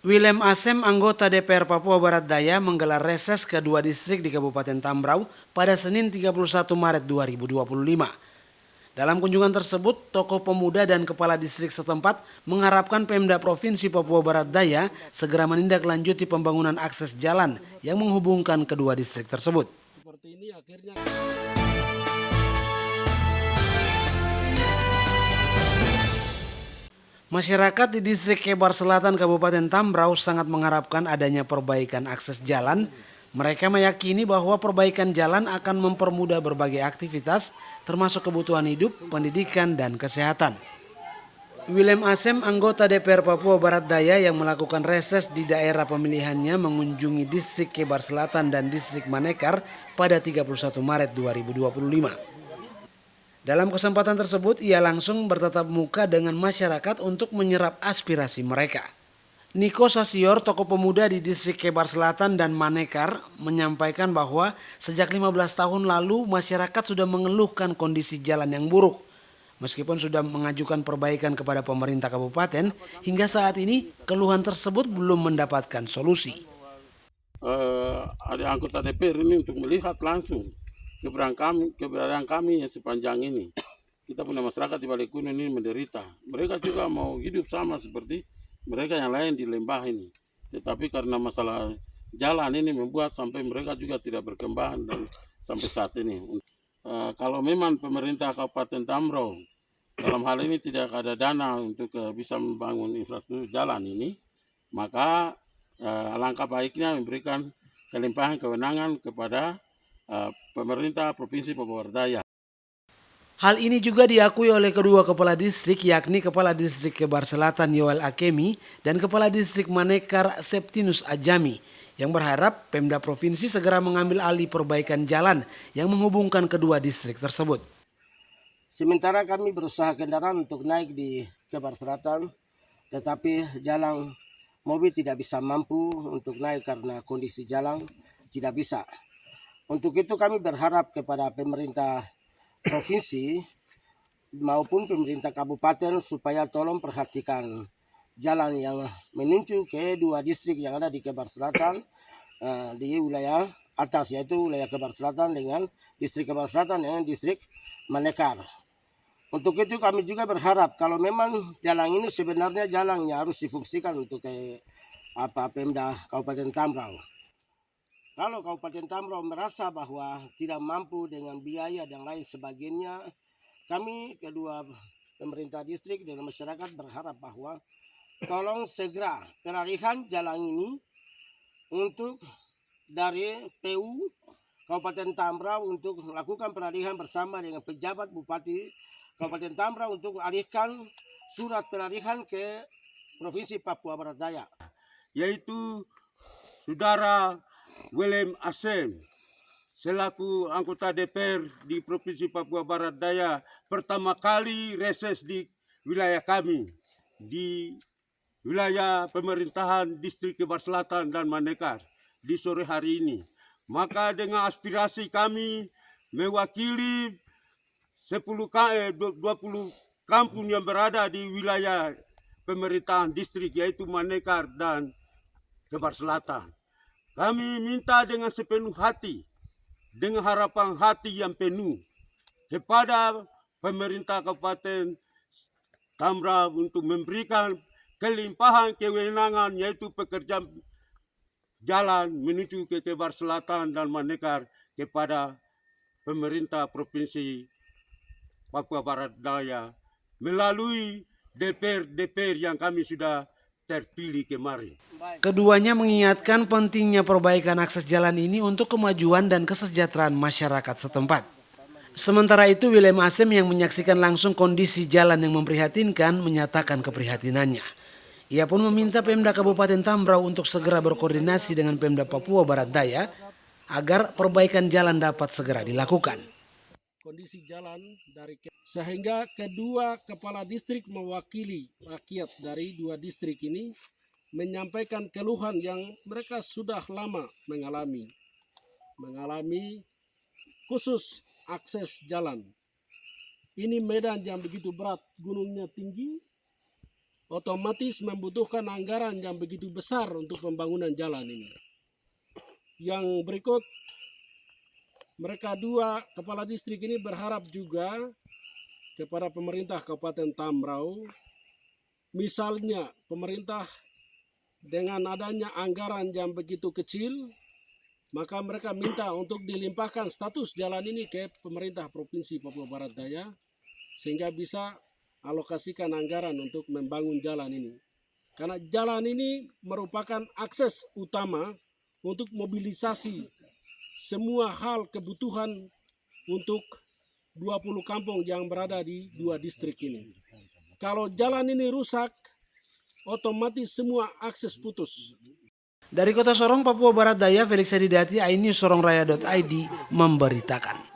Wilem Asem, anggota DPR Papua Barat Daya, menggelar reses kedua distrik di Kabupaten Tambrau pada Senin 31 Maret 2025. Dalam kunjungan tersebut, tokoh pemuda dan kepala distrik setempat mengharapkan Pemda Provinsi Papua Barat Daya segera menindaklanjuti pembangunan akses jalan yang menghubungkan kedua distrik tersebut. Seperti ini akhirnya Masyarakat di distrik Kebar Selatan Kabupaten Tambrau sangat mengharapkan adanya perbaikan akses jalan. Mereka meyakini bahwa perbaikan jalan akan mempermudah berbagai aktivitas termasuk kebutuhan hidup, pendidikan, dan kesehatan. Wilem Asem, anggota DPR Papua Barat Daya yang melakukan reses di daerah pemilihannya mengunjungi distrik Kebar Selatan dan distrik Manekar pada 31 Maret 2025. Dalam kesempatan tersebut, ia langsung bertatap muka dengan masyarakat untuk menyerap aspirasi mereka. Niko Sasior, tokoh pemuda di distrik Kebar Selatan dan Manekar, menyampaikan bahwa sejak 15 tahun lalu masyarakat sudah mengeluhkan kondisi jalan yang buruk. Meskipun sudah mengajukan perbaikan kepada pemerintah kabupaten, hingga saat ini keluhan tersebut belum mendapatkan solusi. Ada anggota DPR ini untuk melihat langsung keberadaan kami yang sepanjang ini. Kita punya masyarakat di Balai-Kuning ini menderita. Mereka juga mau hidup sama seperti mereka yang lain di lembah ini. Tetapi karena masalah jalan ini membuat sampai mereka juga tidak berkembang dan sampai saat ini. Kalau memang pemerintah Kabupaten Tambrau dalam hal ini tidak ada dana untuk bisa membangun infrastruktur jalan ini, maka alangkah baiknya memberikan kelimpahan kewenangan kepada pemerintah Provinsi Papua Barat Daya. Hal ini juga diakui oleh kedua kepala distrik, yakni Kepala Distrik Kebar Selatan Yoel Akemi dan Kepala Distrik Manekar Septinus Ajami, yang berharap Pemda Provinsi segera mengambil alih perbaikan jalan yang menghubungkan kedua distrik tersebut. Sementara kami berusaha kendaraan untuk naik di Kebar Selatan, tetapi jalan mobil tidak bisa mampu untuk naik karena kondisi jalan tidak bisa. Untuk itu kami berharap kepada pemerintah provinsi maupun pemerintah kabupaten supaya tolong perhatikan jalan yang menuju ke dua distrik yang ada di Kebar Selatan, di wilayah atas, yaitu wilayah Kebar Selatan dengan distrik Kebar Selatan dengan distrik Manekar. Untuk itu kami juga berharap kalau memang jalan ini sebenarnya jalan yang harus difungsikan untuk Pemda Kabupaten Tambrau. Kalau Kabupaten Tambrau merasa bahwa tidak mampu dengan biaya dan lain sebagainya, kami kedua pemerintah distrik dan masyarakat berharap bahwa tolong segera peralihan jalan ini untuk dari PU Kabupaten Tambrau untuk melakukan peralihan bersama dengan pejabat Bupati Kabupaten Tambrau untuk alihkan surat peralihan ke Provinsi Papua Barat Daya. Yaitu Saudara Wilem Asem selaku anggota DPR di Provinsi Papua Barat Daya pertama kali reses di wilayah kami, di wilayah pemerintahan distrik Kebar Selatan dan Manekar di sore hari ini. Maka dengan aspirasi kami mewakili 20 kampung yang berada di wilayah pemerintahan distrik yaitu Manekar dan Kebar Selatan. Kami minta dengan sepenuh hati, dengan harapan hati yang penuh kepada pemerintah Kabupaten Tambrau untuk memberikan kelimpahan kewenangan yaitu pekerjaan jalan menuju ke Kebar Selatan dan Manekar kepada pemerintah Provinsi Papua Barat Daya melalui DPR yang kami sudah terpilih kemarin. Keduanya mengingatkan pentingnya perbaikan akses jalan ini untuk kemajuan dan kesejahteraan masyarakat setempat. Sementara itu, Wilem Asem yang menyaksikan langsung kondisi jalan yang memprihatinkan menyatakan keprihatinannya. Ia pun meminta Pemda Kabupaten Tambrau untuk segera berkoordinasi dengan Pemda Papua Barat Daya agar perbaikan jalan dapat segera dilakukan. kondisi jalan sehingga kedua kepala distrik mewakili rakyat dari dua distrik ini menyampaikan keluhan yang mereka sudah lama mengalami khusus akses jalan. Ini medan yang begitu berat, gunungnya tinggi, otomatis membutuhkan anggaran yang begitu besar untuk pembangunan jalan ini. Yang berikut, mereka dua kepala distrik ini berharap juga kepada pemerintah Kabupaten Tambrau, misalnya pemerintah dengan adanya anggaran yang begitu kecil, maka mereka minta untuk dilimpahkan status jalan ini ke pemerintah Provinsi Papua Barat Daya, sehingga bisa alokasikan anggaran untuk membangun jalan ini. Karena jalan ini merupakan akses utama untuk mobilisasi semua hal kebutuhan untuk 20 kampung yang berada di dua distrik ini. Kalau jalan ini rusak, otomatis semua akses putus. Dari Kota Sorong, Papua Barat Daya, Felix Adidati, iNews Sorongraya.id memberitakan.